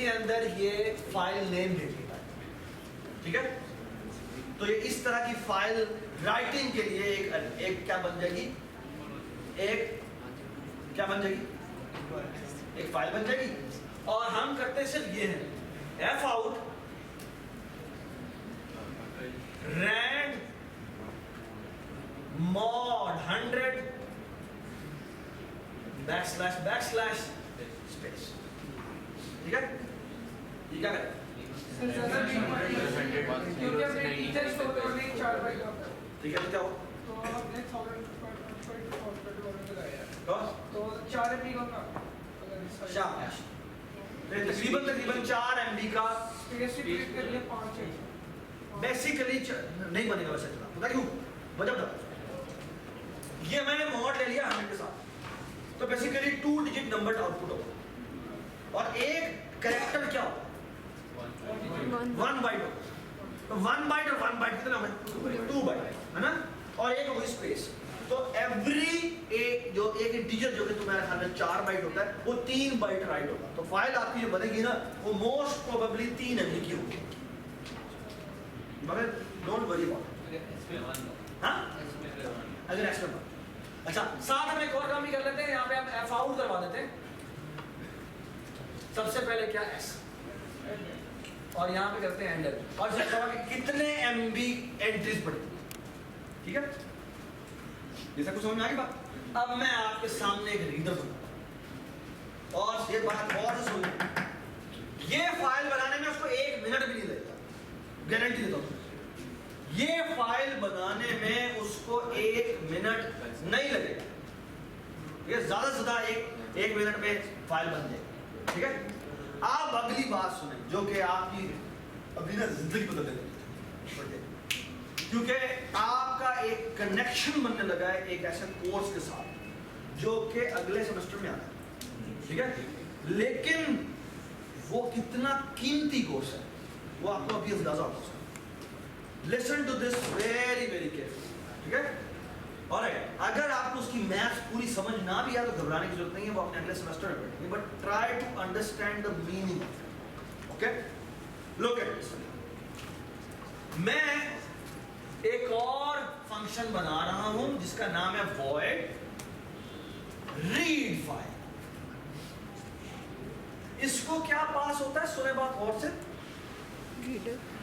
इसके अंदर ये फाइल नेम भेज देता है, ठीक है। तो ये इस तरह की फाइल राइटिंग के लिए एक क्या बन जाएगी, एक क्या बन जाएगी, एक फाइल बन जाएगी। और हम करते सिर्फ ये है, f out rand mod 100 backslash space, ठीक है। ये क्या करें, क्योंकि अपने टीचर इसको करने 4 बाइट होता है, ठीक है। तो क्या हो, तो आपने 1000 तो 4 एमबी का शाबाश। तकरीबन 4 MB का स्पेस क्रिएट कर लिया 5 है बेसिकली नहीं बनेगा वैसे इतना, पता क्यों, वजह बता। ये मैंने मॉड ले लिया 100 के साथ, तो बेसिकली 2 डिजिट नंबर आउटपुट होगा और एक कैरेक्टर क्या होगा, 1 बाइट होगा। तो 1 बाइट और 1 बाइट कितना होगा, 2 बाइट है ना, और एक होगी स्पेस। तो एक इंटीजर जो कि तुम्हारे ख्याल में 4 बाइट होता है, वो 3 बाइट राइट होगा। तो फाइल आपकी जो बनेगी ना, वो मोस्ट प्रोबेबली 3 MB की होगी, मगर डोंट वरी अबाउट इट। हाँ, अगर ऐसा अच्छा, साथ में एक और काम भी कर लेते हैं, यहाँ पे हम एफ आउट करवा देते हैं। सबसे पहले क्या एस, और यहाँ पे करते हैं एंडर, और कितने MB एंट्रीज पड़ी, ठीक है। जैसा कुछ समझ में आ गई बात। अब मैं आपके सामने एक रीडर दूंगा, और ये बात और से सुनिए, ये फाइल बनाने में उसको 1 मिनट भी नहीं लगेगा, गारंटी देता हूँ। ये फाइल बनाने में उसको 1 मिनट नहीं लगेगा, ये ज्यादा से ज्यादा एक मिनट में फाइल बन जाएगी, ठीक है। आप अगली बात सुने जो कि आपकी अभी ना जिंदगी बदल देगी, क्योंकि आपका एक कनेक्शन बनने लगा है एक ऐसे कोर्स के साथ जो कि अगले सेमेस्टर में आना है, ठीक है। लेकिन वो कितना कीमती कोर्स है वो आपको अभी अंदाजा होगा। Listen to this very carefully, ठीक है। ऑलराइट, अगर आपको उसकी मैथ्स पूरी समझ ना भी आए तो घबराने की जरूरत नहीं है, वो अपने अगले सेमेस्टर में पढ़ेंगे, but try to understand the meaning of it, okay. Look at this, मैं एक और फंक्शन बना रहा हूं जिसका नाम है void read file। इसको क्या पास होता है, सुने बात और से,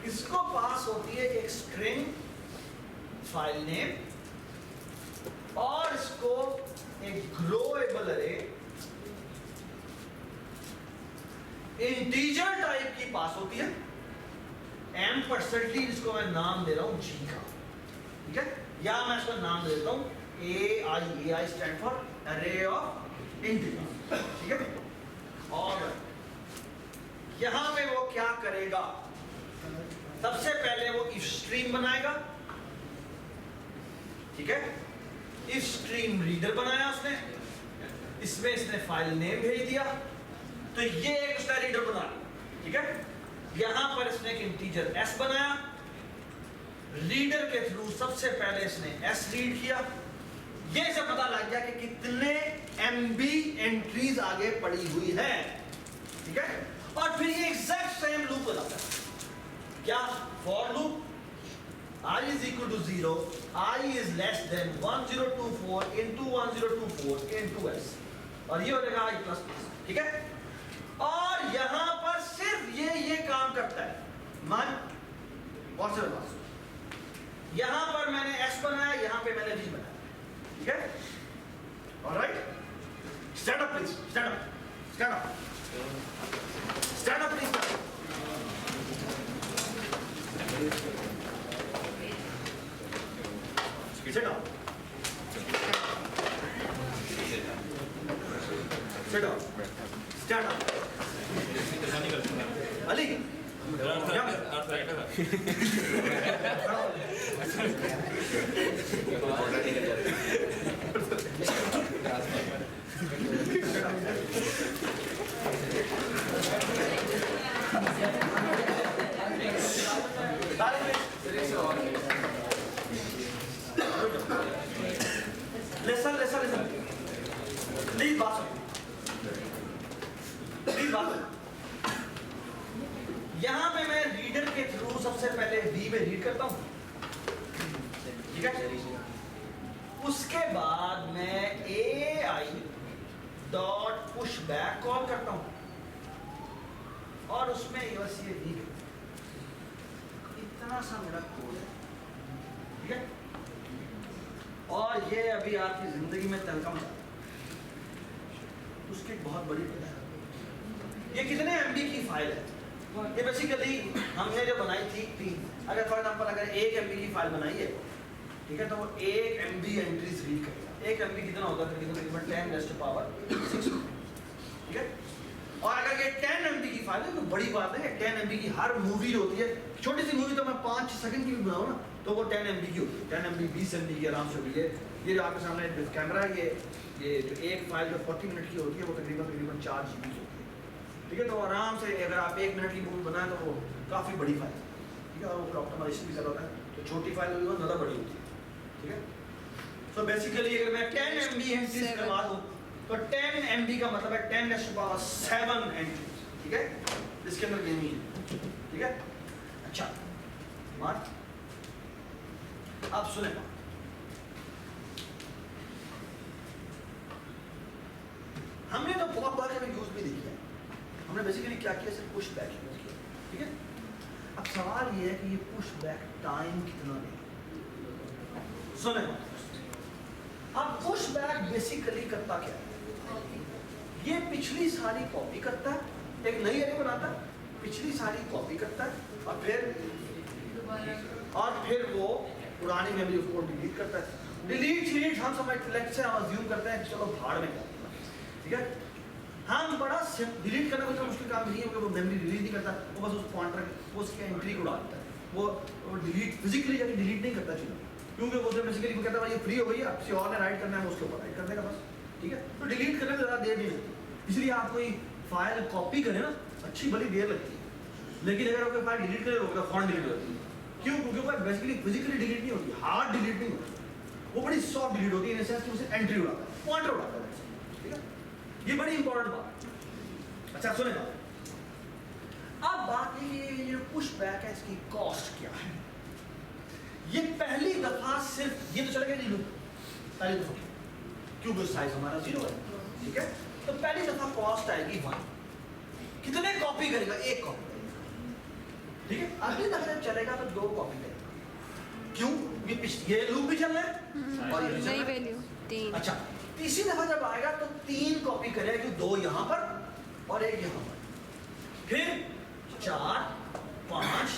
इसको पास होती है एक स्ट्रिंग फाइल नेम, और इसको एक ग्लोएबल अरे इंटीजर टाइप की पास होती है %, इसको मैं नाम दे रहा हूं जी का, ठीक है। या मैं इसको नाम दे देता हूं AI स्टैंड फॉर अरे ऑफ इंटीजर, ठीक है। और यहां पे वो क्या करेगा, सबसे पहले वो इफ स्ट्रीम बनाएगा, ठीक है। इफ स्ट्रीम रीडर बनाया उसने, इसमें इसने फाइल नेम भेज दिया, तो ये एक उसका रीडर बना, ठीक है। यहां पर इसने एक इंटीजर s बनाया, रीडर के थ्रू सबसे पहले इसने s रीड किया, ये से पता लग गया कि कितने MB एंट्रीज आगे पड़ी हुई है, ठीक है। और फिर ये एग्जैक्ट सेम लूप हो जाता है, क्या, for loop I is equal to 0, I is less than 1024 into 1024 into s, और ये हो जाएगा I plus plus, ठीक है। और यहां पर सिर्फ ये काम करता है, मान और से बात, यहां पर मैंने s बनाया, यहां पे मैंने v बनाया, ठीक है। Alright, stand up please, stand up please. Sit down. Sit down. Stand up. Ali. Listen. Please baat. सबसे पहले V में रीड करता हूँ, ठीक है। उसके बाद मैं AI dot push back call करता हूँ और उसमें बस ये V इतना सा मेरा कोड है, ठीक है। और ये अभी आपकी जिंदगी में तहलका मचा उसकी बहुत बड़ी वजह है। ये कितने MB की फाइल है? ये बेसिकली हमने जो बनाई थी 3, अगर फॉर एग्जांपल अगर 1 MB की फाइल बनाई है, ठीक है, तो वो 1 MB एंट्रीज रीड करेगा। 1 MB कितना होगा? तकरीबन 10 रेज़ टू पावर 6, ठीक है। और अगर ये 10 MB की फाइल है तो बड़ी बात है, 10 MB की हर मूवी जो होती है, छोटी सी मूवी तो मैं 5 सेकंड की भी बनाऊँ ना तो वो 10 MB की होती है। 10 MB 20 MB की आराम से होती है। ये जो आपके सामने कैमरा है, ये जो एक फाइल जो 40 मिनट की होती है वो तकरीबन 4 GB की होती है, ठीक है। तो आराम से अगर आप 1 मिनट की मूवी बनाएं तो वो काफ़ी बड़ी फाइल है, ठीक है। और वो ऑप्टिमाइजेशन भी चल रहा है तो छोटी फाइल होगी वो ज़्यादा बड़ी होती है, ठीक है। तो बेसिकली अगर मैं 10 MB एंट्रीज करवा दूँ तो 10 MB का मतलब है 10 रेज़ टू पावर 7 एंट्रीज, ठीक है। इसके अंदर गेम ही है, ठीक है। अच्छा मार्क, अब सुने बात, हमने तो बहुत बार जब यूज भी देखी है, हमने बेसिकली क्या किया, सिर्फ पुश बैक यूज किया, ठीक है। अब सवाल ये है कि ये पुश बैक टाइम कितना लेगा। सुने अब पुश बैक बेसिकली करता क्या है, ये पिछली सारी कॉपी करता है, एक नई एरे बनाता है, पिछली सारी कॉपी करता है और फिर वो पुरानी मेमोरी उसको डिलीट करता है। डिलीट हम समझ लेट से हम अज्यूम करते हैं कि चलो भाड़ में कर, ठीक है। हम बड़ा डिलीट करना कोई मुश्किल काम नहीं है क्योंकि वो मेमोरी डिलीट नहीं करता, वो बस उस पॉइंटर वो उसकी एंट्री को डालता है, वो डिलीट फिजिकली जाके डिलीट नहीं करता चीज़, क्योंकि वो बेसिकली वो कहता है ये फ्री हो गई है, अब किसी और ने राइट करना है उसके ऊपर राइट कर देगा बस, ठीक है। तो डिलीट करने में ज़्यादा देर नहीं लगती, इसलिए आप कोई फाइल कॉपी करें ना अच्छी भली देर लगती है, लेकिन अगर आपको फाइल डिलीट करें तो फॉन्ट डिलीट हो जाती है। क्यों? क्योंकि वो बेसिकली फिजिकली डिलीट नहीं होती, हार्ड डिलीट नहीं होती, वो बड़ी सॉफ्ट डिलीट होती है, इन सेंस कि उसे एंट्री उड़ाता है, पॉइंटर उड़ाता है, ठीक है। ये बड़ी इंपॉर्टेंट बात है। अच्छा सुनेगा, अब बात ये पुश बैक है, इसकी कॉस्ट क्या है। ये पहली दफा सिर्फ ये तो चलेगा नहीं, पहली दफा क्योंकि साइज हमारा 0 है, ठीक है। तो पहली दफा कॉस्ट आएगी 1, कितने कॉपी करेगा? 1 कॉपी करेगा, ठीक है। अगली दफा जब चलेगा तो 2 कॉपी करेगा, क्यों? ये लूप भी चल रहा है और ये भी चल रहा है, 3। अच्छा तीसरी दफा जब आएगा तो 3 कॉपी करेगा, 2 यहाँ पर और 1 यहाँ पर, फिर 4, 5,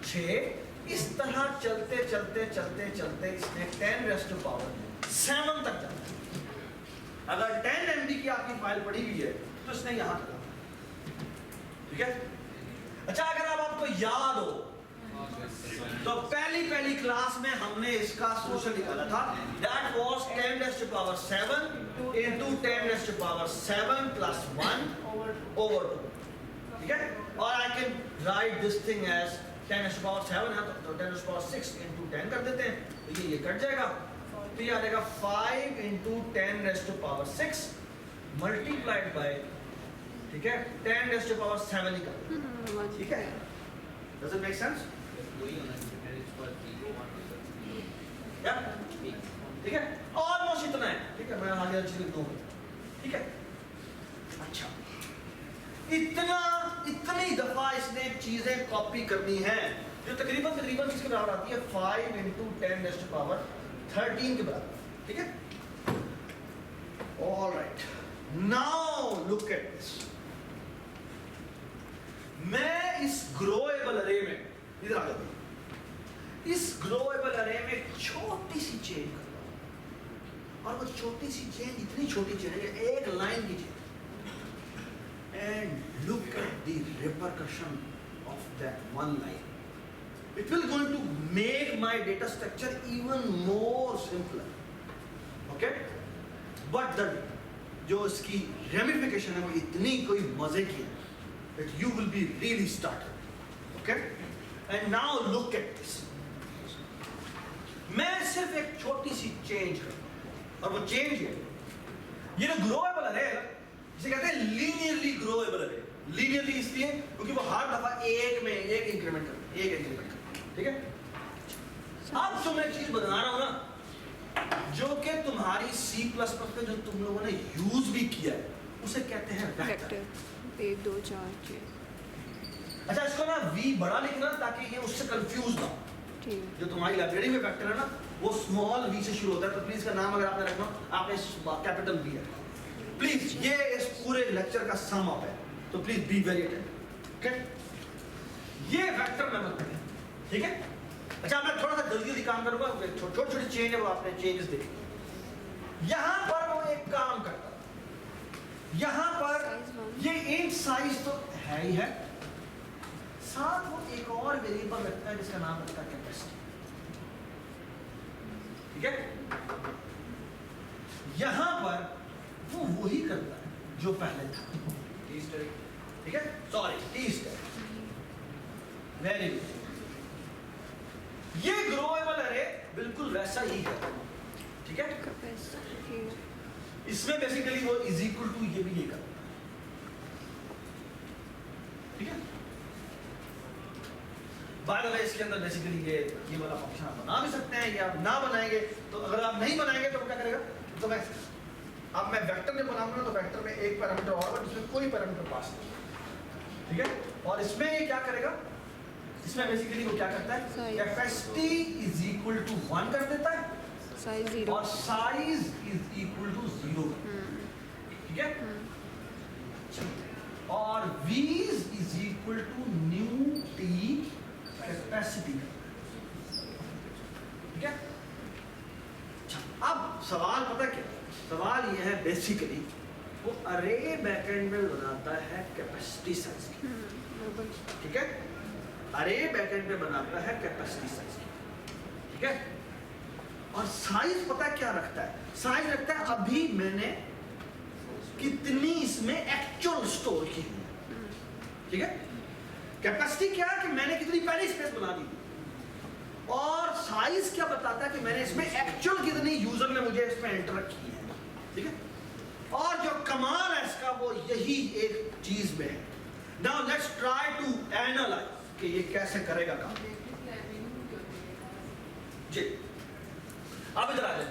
6, इस तरह चलते चलते चलते चलते इसने 10 रेज़ टू पावर 7 तक जाना है। अगर 10 MB की आपकी फाइल पड़ी हुई है तो इसने यहाँ तक, ठीक है। अच्छा अगर अब आपको याद हो तो पहली क्लास में हमने इसका सोल्यूशन निकाला था, that was 10 raise to power 7 into 10 raise to power 7 plus 1 over 2, ठीक है। और I can write this thing as 10 raise to power 7 है तो 10 रेज़ टू पावर 6 into 10 कर देते हैं, तो ये कट जाएगा, तो ये आ जाएगा 5 into 10 raise to power 6 multiplied by, ठीक है, 10 रेज़ टू पावर 7 ही कर, ठीक है। Does it make sense? ठीक है, ऑलमोस्ट इतना है, ठीक है। मैं आगे अच्छी लिख दूंगा, ठीक है। अच्छा इतनी दफा इसने चीजें कॉपी करनी है जो तकरीबन किसके बराबर आती है, 5 into 10 रेज़ टू पावर 13 के बराबर, ठीक है। Alright, now look at this. मैं इस ग्रोएबल अरे में इधर आ जाता हूं, इस ग्रोएबल अरे में एक छोटी सी चेन करता हूं, और वो छोटी सी चेन इतनी छोटी चेन है, एक लाइन की chain, and look at the repercussion of that one line. It will going to make my data structure even more simpler, okay? But the जो इसकी ramification है वो इतनी कोई मजे की है that you will be really startled, okay? And now look at this. मैं सिर्फ एक छोटी सी चेंज करता हूँ और वो चेंज ये जो ग्रोएबल है जिसे कहते हैं लीनियरली ग्रोएबल अरे। लीनियरली इसलिए क्योंकि वो हर दफा एक इंक्रीमेंट करता है, ठीक है। अब जो मैं चीज बता रहा हूं ना, जो कि तुम्हारी C++ पे जो तुम लोगों ने यूज भी किया है, उसे कहते हैं वेक्टर। वेक्टर 1 2 4 6 अच्छा, इसको ना V बड़ा लिखना ताकि ये उससे कंफ्यूज ना हो। ठीक है। जो तुम्हारी लाइब्रेरी में वेक्टर है ना, वो स्मॉल v से शुरू होता है, तो प्लीज का नाम अगर आपने रखना, आपने कैपिटल V रखना प्लीज। ये इस पूरे लेक्चर का सम अप है, तो please be very attentive. Okay, ये वेक्टर मेमोरी है, ठीक है। अच्छा, मैं थोड़ा सा जल्दी काम करूंगा, छोटी छोटी चेंज है वो आपने चेंजेस देखे। यहां पर वो एक काम करता है, यहां पर ये इंट साइज तो है ही है, साथ वो एक और वेरिएबल रखता है जिसका नाम रखता है कैपेसिटी, ठीक है। यहां पर वो वही करता है जो पहले था, ठीक है, sorry T step, very good. ये ग्रोएबल अरे बिल्कुल वैसा ही है, ठीक है। कैपेसिटी ठीक है। इसमें बेसिकली वो इज इक्वल टू ये भी नहीं करता, ठीक है। बाय द वे, इसके अंदर बेसिकली ये वाला फंक्शन आप बना भी सकते हैं, या आप ना बनाएंगे तो, अगर आप नहीं बनाएंगे तो क्या करेगा, तो मैं अब मैं वेक्टर में बनाऊंगा तो वेक्टर में एक पैरामीटर और होगा जिसमें कोई पैरामीटर पास नहीं, ठीक है। और इसमें ये क्या करेगा, इसमें बेसिकली वो क्या करता है, Size. Capacity is equal to 1 कर देता है साइज 0 और साइज इज इक्वल टू 0, ठीक है। और V is equal to new t capacity, ठीक है। अच्छा, अब सवाल पता क्या, सवाल ये है बेसिकली वो अरे बैकएंड में बनाता है कैपेसिटी साइज की, ठीक है। अरे बैकएंड में बनाता है कैपेसिटी साइज की, ठीक है। और साइज पता क्या रखता है, साइज रखता है अभी मैंने कितनी इसमें एक्चुअल स्टोर की है, ठीक है। कैपेसिटी क्या है कि मैंने कितनी पहले स्पेस बना दी, और साइज क्या बताता है कि मैंने इसमें एक्चुअल कितनी यूजर ने मुझे इसमें एंटर रखी है, ठीक है। और जो कमाल है इसका वो यही एक चीज में है। Now let's try to analyse कि ये कैसे करेगा काम। जी, अब इधर आ जाए।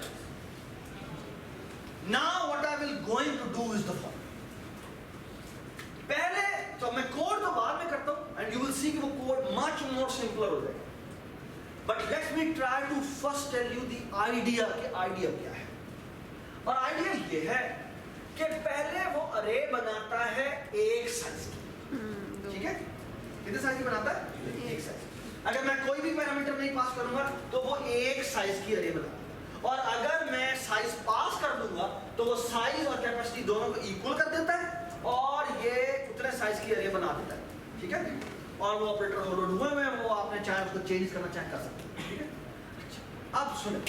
Now what I will going to do is the following. पहले तो मैं कोड तो बाद में करता हूं, एंड यू विल सी कि वो कोड मच मोर सिंपलर हो जाएगा, but let's me try to first tell you the idea कि आइडिया क्या है। और आइडिया ये है कि पहले वो अरे बनाता है एक साइज की, ठीक है। कितने साइज की बनाता है, एक साइज। अगर मैं कोई भी पैरामीटर नहीं पास करूंगा तो वो एक साइज की अरे बनाता है, और अगर मैं साइज पास कर दूंगा तो वो साइज और कैपेसिटी दोनों को इक्वल कर देता है, और ये उतने साइज की अरे बना देता है, ठीक है। और वो ऑपरेटर ओवरलोड हुए हुए हैं, वो आपने चाहे उसको चेंज करना चाहे कर सकते हैं, ठीक है। अच्छा, अब सुनो,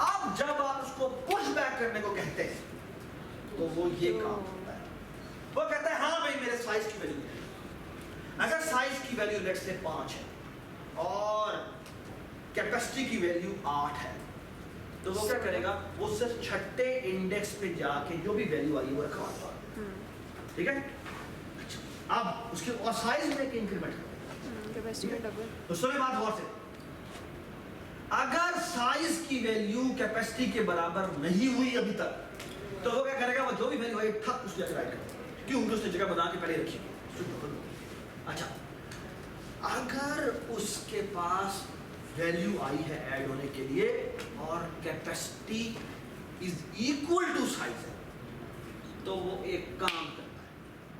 अब जब आप उसको पुश बैक करने को कहते हैं तो वो ये काम करता है, वो कहता है हाँ भाई मेरे साइज की वैल्यू है। अगर साइज की वैल्यू लेट से 5 है और कैपेसिटी की वैल्यू 8 है, तो वो क्या करेगा, वो सिर्फ छठे इंडेक्स पे जाके जो भी वैल्यू आई वो रखवाता है, ठीक है। अच्छा, अब उसके और साइज में एक इंक्रीमेंट करेगा, कैपेसिटी डबल। तो सुनिए बात गौर से, अगर साइज की वैल्यू कैपेसिटी के बराबर नहीं हुई अभी तक, तो वो क्या करेगा, वो जो भी वैल्यू आई ठक उस जगह राइट करेगा, क्योंकि उसने जगह बना के पहले रखी है। अच्छा, अगर उसके पास वैल्यू आई है ऐड होने के लिए और capacity is equal to size है, तो वो एक काम करता है,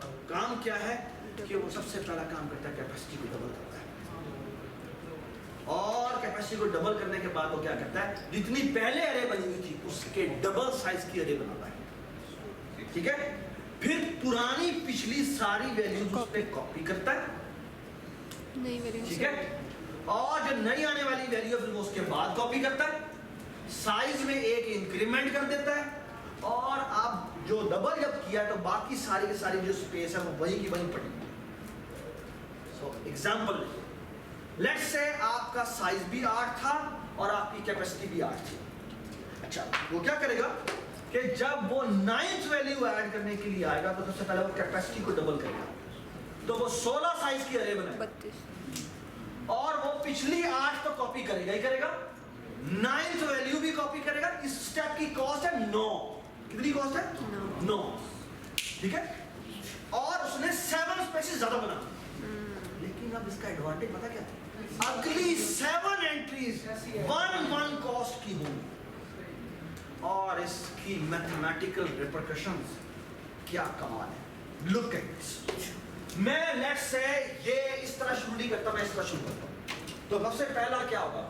और काम क्या है कि वो सबसे पहला काम करता है कैपेसिटी को डबल करता है, और कैपेसिटी को डबल करने के बाद वो क्या करता है, जितनी पहले अरे बनी हुई थी उसके डबल साइज की अरे बनाता है, ठीक है। फिर पुरानी पिछली सारी वैल्यूज उस पे कॉपी करता है, नहीं वैल्यू, ठीक है। और जो नई आने वाली वैल्यू है फिर वो उसके बाद कॉपी करता है, साइज में एक इंक्रीमेंट कर देता है, और अब जो डबल जब किया तो बाकी सारी की सारी जो स्पेस है वो वही की वही पड़ी। सो एग्जांपल, लेट्स से आपका साइज भी 8 था और आपकी कैपेसिटी भी 8 थी। अच्छा, वो क्या करेगा कि जब वो 9th वैल्यू ऐड करने के लिए आएगा तो सबसे पहले वो कैपेसिटी को डबल करेगा, तो वो 16 साइज की अरे बनाएगा, 32 और वो पिछली 8 तो कॉपी करेगा ही करेगा, 9th वैल्यू भी कॉपी करेगा। इस स्टेप की कॉस्ट है 9। कितनी कॉस्ट है? 9। ठीक है, और उसने 7 स्पेसेस ज्यादा बना। लेकिन अब इसका एडवांटेज पता क्या है? अगली 7 एंट्रीज 1 कॉस्ट की होंगी, और इसकी मैथमेटिकल रिपरकशंस क्या कमाल है। Look at this. मैं लेट्स से ये इस तरह शुरू नहीं करता, मैं इस तरह शुरू करता हूं। तो सबसे पहला क्या होगा?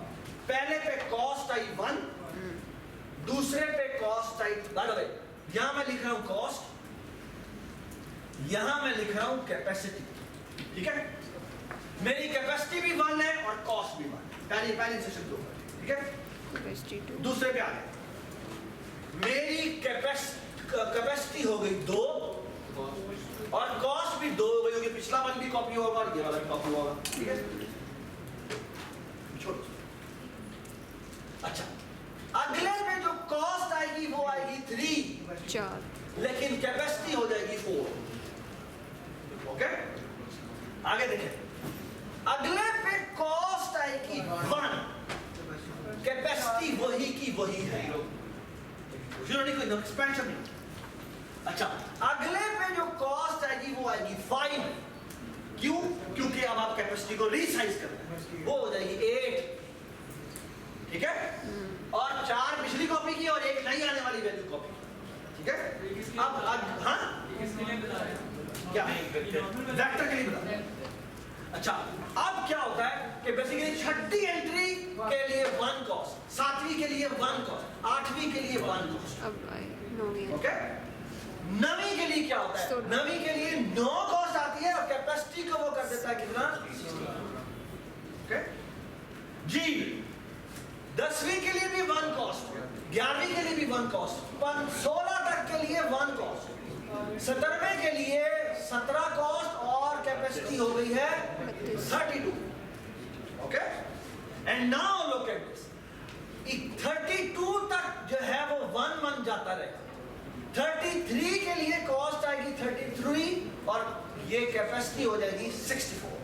पहले पे कॉस्ट आई 1, दूसरे पे कॉस्ट आई, यहां मैं लिख रहा हूं कॉस्ट, यहां मैं लिख रहा हूं कैपेसिटी। ठीक है, मेरी कैपेसिटी भी 1 है और कॉस्ट भी 1। पहली सेशन के ऊपर। ठीक है, कैपेसिटी 2, दूसरे पे आ गए। मेरी कैपेसिटी हो गई 2 और कॉस्ट भी 2 हो गई होगी। पिछला 1 भी कॉपी होगा और ये वाला भी कॉपी होगा। ठीक है, छोड़ो। अच्छा, अगले पे जो कॉस्ट आएगी वो आएगी 3, 4, लेकिन कैपेसिटी हो जाएगी 4। ओके, आगे देखें। अगले पे कॉस्ट आएगी 1, कैपेसिटी वही की वही है, कोई एक्सपेंशन नहीं। अच्छा, अगले पे जो कॉस्ट आएगी वो आएगी 5। क्यों? क्योंकि अब आप कैपेसिटी को रीसाइज कर रहे हैं, वो हो जाएगी 8। ठीक है, और 4 पिछली कॉपी की और 1 नई आने वाली वैल्यू कॉपी। ठीक है, अब हाँ क्या वेक्टर के लिए बता। अच्छा, अब क्या होता है कि बेसिकली छठी एंट्री के लिए 1 कॉस्ट, 7वीं के लिए 1 कॉस्ट, 8वीं के लिए 1 कॉस्ट। अब आए 9वीं। ओके, 9वीं के लिए क्या होता है? 9वीं के लिए 9 कॉस्ट आती है और कैपेसिटी को वो कर देता है कितना? ओके जी। 10वीं के लिए भी 1 कॉस्ट, 11वीं के लिए भी 1 कॉस्ट, 16 तक के लिए 1 कॉस्ट, 17वें के लिए 17 कॉस्ट और कैपेसिटी हो गई है 32। Okay, and now look at this. 32 तक जो है वो 1 जाता रहेगा। 33 के लिए कॉस्ट आएगी 33 और ये कैपेसिटी हो जाएगी 64।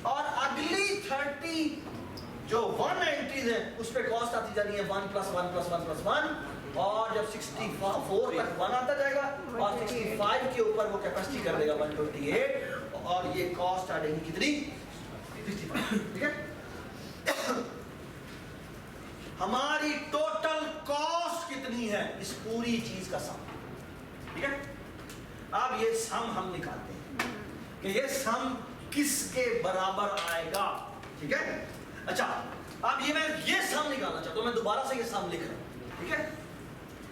और अगली 30 जो 1 एंट्रीज है उस पे कॉस्ट आती जानी है 1 + 1 + 1 + 1, और जब 64 तक 1 आता जाएगा और 65 के ऊपर वो कैपेसिटी कर देगा 128, और ये कॉस्ट आ जाएगी कितनी? 65। ठीक है, हमारी टोटल कॉस्ट कितनी है इस पूरी चीज का सम। ठीक है, अब ये सम हम निकालते हैं कि ये सम किसके बराबर आएगा। ठीक है, अच्छा, अब ये मैं ये सम निकालना चाहता हूं, मैं दोबारा से ये सम लिख रहा हूं। ठीक है,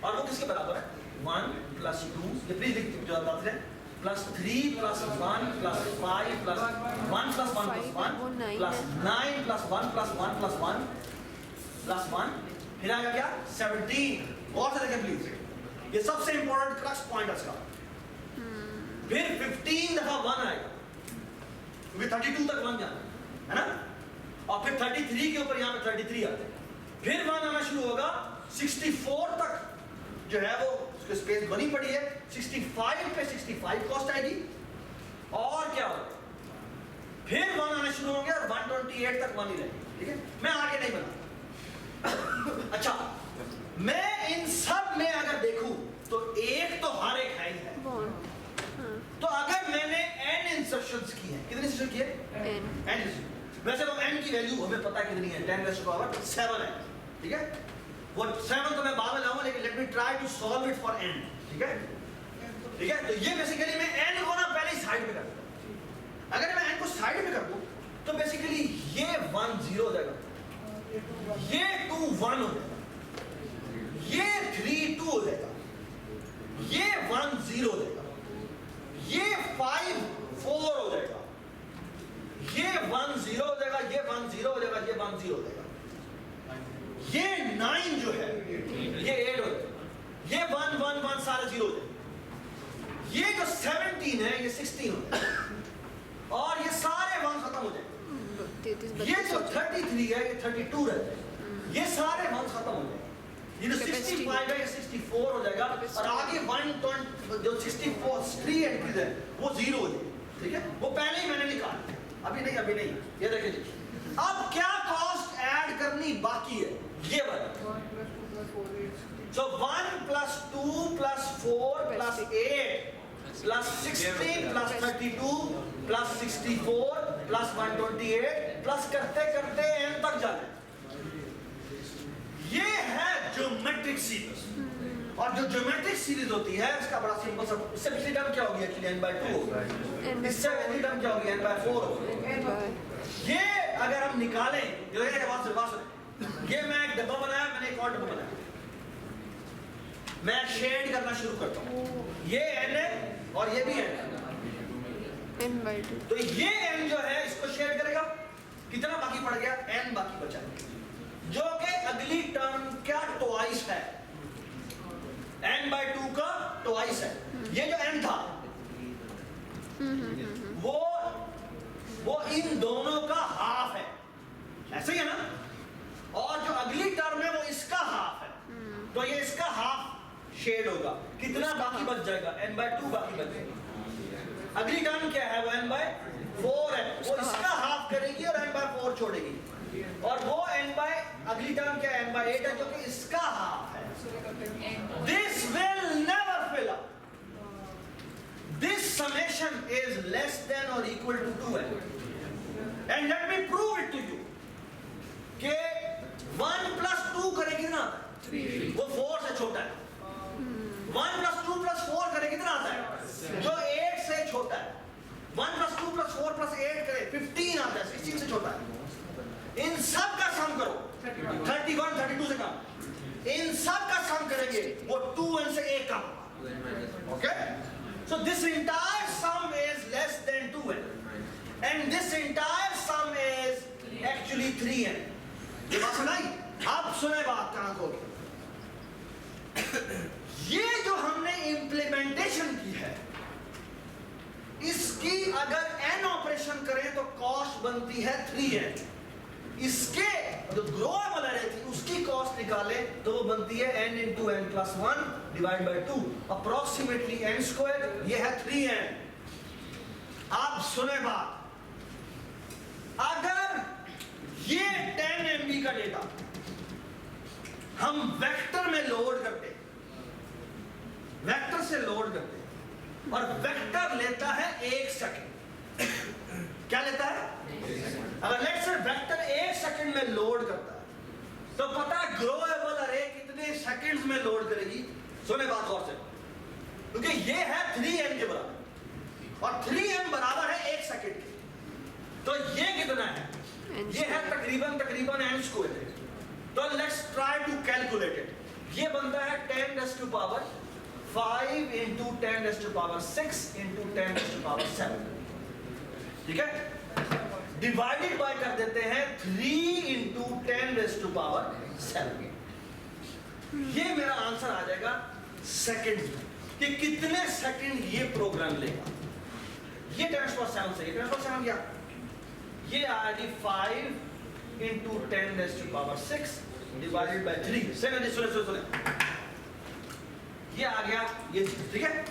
और वो किसके बराबर है? 1 + 2, ये प्लीज लिख जो आप हैं, +3 + 1 + 5 + 1 + 1 + 1 + 1 +9 + 1 + 1 + 1 + 1, फिर आएगा क्या? 17। और से देखें प्लीज, ये सबसे इंपॉर्टेंट क्रक्स पॉइंट है इसका। फिर 15 दफा 1 आएगा, क्योंकि 32 तक 1 जाना है ना, और फिर 33 के ऊपर यहाँ पे 33 आते हैं। फिर 1 आना शुरू होगा, 64 तक जो है वो उसकी स्पेस बनी पड़ी है। 65 पे 65 कॉस्ट आएगी, और क्या होगा? फिर 1 आना शुरू होंगे और 128 तक 1 ही रहेगी। ठीक है, मैं आगे नहीं बना। अच्छा, मैं इन सब में अगर देखूं तो एक तो हर एक है ही है। तो अगर मैंने n इंसर्शंस की है, कितने इंसर्शन किए? n। वैसे तो n की वैल्यू हमें पता है कितनी है, 10⁻7 है। ठीक है, वो 7 तो मैं बाद में लाऊंगा, लेकिन let me try to solve it for n। ठीक है, ठीक है, तो ये बेसिकली मैं n को ना पहले साइड पे कर दूं। अगर मैं n को साइड पे कर दूं तो बेसिकली ये 1 0 हो जाएगा, ये 2 1 हो जाएगा, ये 3 2 हो जाएगा, ये 1 0 हो जाएगा, ये 5 4 हो जाएगा, ये 1 0 हो जाएगा, ये 1 0 हो जाएगा, ये 1 0 हो जाएगा, ये 9 जो है ये 8 हो जाएगा, ये 1 1 1 सारे 0 हो जाएगा, ये जो 17 है ये 16 हो जाएगा, और ये सारे 1 खत्म हो जाएंगे। ये जो 33 है ये 32 रहता है, ये सारे 1 खत्म हो जाएंगे। ये जो 65 है ये 64 हो जाएगा, और आगे 1 जो 64 3 एंट्रीज है वो 0 हो जाएगी। ठीक है, वो पहले ही मैंने निकाल दिया। अभी नहीं, ये देखिए जी। अब क्या कॉस्ट ऐड करनी बाकी है, ये वाला। 1 + 2 + 4 8 So 1 + 2 + 4 + 8 + 60 + 32 + 64 + 128 प्लस करते करते n तक जाना है। ये है ज्योमेट्रिक सीरीज। और जो ज्योमेट्रिक सीरीज होती है इसका बड़ा सिंपल सा, इससे पिछली टर्म क्या होगी एक्चुअली n/2 होगी, इससे अगली टर्म क्या होगी n/4 होगी। ये अगर हम निकालें, ये मैं एक डब्बा बनाया, मैंने एक और डब्बा बनाया, मैं शेड करना शुरू करता हूँ, ये n है और ये भी n है, n/2 तो ये n जो है इसको शेड करेगा, कितना बाकी पड़ गया, n बाकी बचा, जो कि अगली टर्म क्या ट्वाइस है, n/2 का ट्वाइस है। ये जो n था वो इन दोनों का हाफ है, ऐसे ही है ना, और जो अगली टर्म है वो इसका हाफ है, तो ये इसका हाफ शेड होगा, कितना बाकी बच जाएगा, n/2 बाकी बच जाएगा। अगली टर्म क्या है, वो n/4 है, वो इसका हाफ करेगी और n/4 छोड़ेगी, और वो अगली टर्म क्या है, n/8 है, जो कि इसका हाफ है। This will never fill up. This summation is less than or equal to 2n. And let me prove it to you. कि 1 + 2 करे कितना आता है? वो 4 से छोटा है। 1 + 2 + 4 करे कितना आता है? जो 8 से छोटा है। 1 + 2 + 4 + 8 करे 15 आता है, 16 से छोटा है। इन सब का सम करो, 31 32 से कम, इन सब का सम करेंगे वो 2n से 1 कम होगा। Okay, so this entire sum is less than 2n and this entire sum is actually 3n। ये बात सुनाई? अब सुने बात कहां को, ये जो हमने इंप्लीमेंटेशन की है, इसकी अगर n ऑपरेशन करें तो कॉस्ट बनती है 3n। इसके जो ग्रोएबल एरे थी उसकी कॉस्ट निकाले तो वो बनती है n × n + 1 / 2 अप्रोक्सीमेटली n², ये है 3n। आप सुने बात, अगर ये 10 MB का डेटा हम वेक्टर में लोड करते, वेक्टर से लोड करते, और वेक्टर लेता है 1 सेकंड, क्या लेता है? अगर लेट्स से वेक्टर 1 सेकंड में लोड करता है तो पता है ग्रोएबल अरे कितने सेकंड्स में लोड करेगी? सुने बात गौर से, क्योंकि ये है 3n के बराबर और 3n बराबर है 1 सेकंड के, तो ये कितना है? ये है तकरीबन n²। तो let's try to calculate it. ये बनता है 10⁵ (5 × 10⁶ × 10⁻⁷), ठीक है, डिवाइडेड बाय कर देते हैं 3 × 10⁻⁷। ये मेरा आंसर आ जाएगा सेकंड में, कि कितने सेकंड ये प्रोग्राम लेगा। ये 10⁻⁷ से, ये 10⁻⁷ क्या, ये आ गई 5 × 10⁻⁶ डिवाइडेड बाय 3। सुने, ये आ गया ये, ठीक है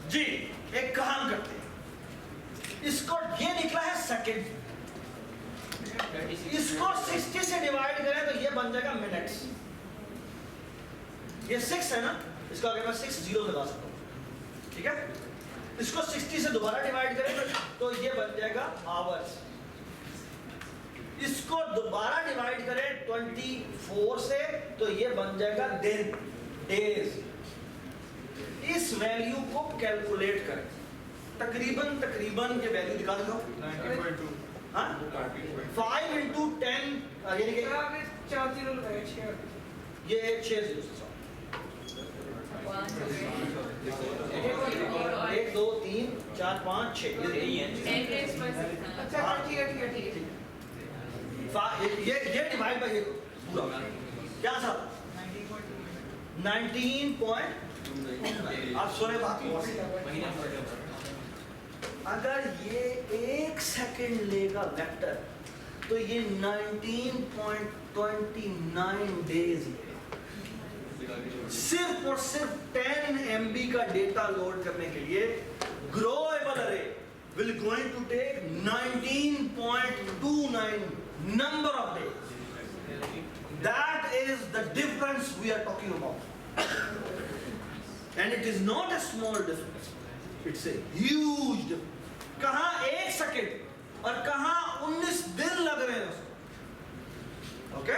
जी। एक काम करते हैं, इसको ये निकला है सेकंड, इसको 60 से डिवाइड करें तो ये बन जाएगा मिनट्स। ये 6 है ना, इसको अगर मैं 6 0 लगा सकता हूं, ठीक है। इसको 60 से दोबारा डिवाइड करें तो ये बन जाएगा आवर्स। इसको दोबारा डिवाइड करें 24 से तो ये बन जाएगा दिन, डेज। इस वैल्यू को कैलकुलेट करें, तकरीबन ये वैल्यू निकाल लो। 19.2। हाँ, 5 × 10 यानी कि आपने 4 0 लगाया, 6 ये 6 0 1 2 3 4 5 6 अच्छा ठीक है। ये डिवाइड बाय ये पूरा क्या था 19. आप सुने बात, अगर ये 1 सेकंड लेगा वेक्टर तो ये 19.29 डेज सिर्फ और सिर्फ 10 MB का डेटा लोड करने के लिए ग्रोएबल अरे will going to take 19.29 number of days. That is the difference we are talking about. And it is not a small difference. It's a huge difference. कहाँ 1 सेकेंड और कहाँ 19 दिन लग रहे हैं उसको. ओके?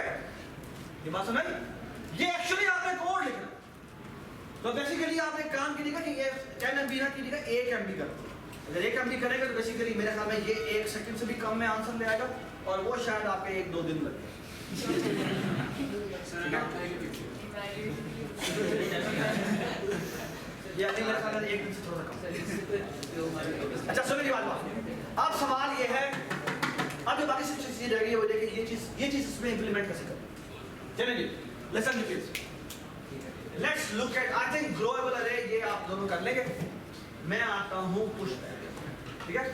ये बात सुनाई? ये एक्चुअली आपने कोड लिखना. तो बेसिकली आपने काम कीजिएगा कि ये 10 MB ना कीजिएगा 1 MB कर. अगर 1 MB करेंगे तो बेसिकली मेरे ख्याल में ये 1 सेकंड से भी कम में आंसर ले आएगा और वो शायद आपके 1-2 दिन लगे. ये अभी मेरे ख्याल में 1 दिन से थोड़ा कम. अच्छा सुनो मेरी बात. अब सवाल ये है, अब जो बाकी सब चीजें रह गई है वो देखिए ये चीज इसमें इंप्लीमेंट कैसे करें. चलिए lesson please. Let's look at I think growable अरे ये आप दोनों कर लेंगे. मैं आता हूं पुश. ठीक है?